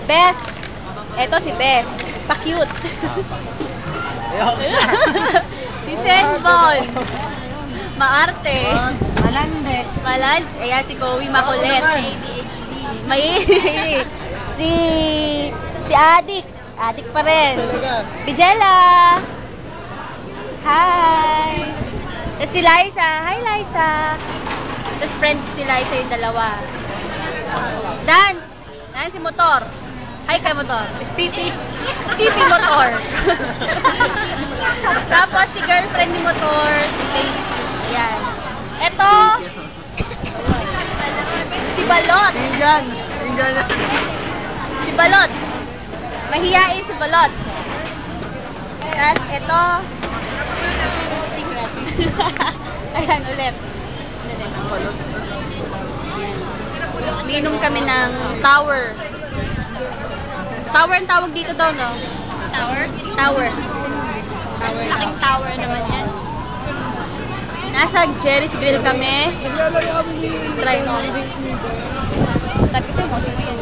Bes. Eto si Bes. Pa-cute. Si Senbon. Maarte. Malande. Malal. Ayan si Kowi makulit. May si Adik. Adik pa rin. Bijela. Hi. Tapos si Liza. Hi Liza. Tapos friends ni Liza yung dalawa. Dance. Ayan si Motor. Hi kay Motor. Stevie Motor. Tapos si girlfriend ni Motor, si Lady. Ayan. Eto, si Balot. Si Balot. Mahiyain si Balot. Tapos eto, secret. Ayan ulit. Niinom kami ng tower. Tower ang tawag dito daw, no? Tower? Tower. Laking tower naman yan. Nasa Jerry's Grill kami. Try no. Sabi ko sa'yo, mo yan.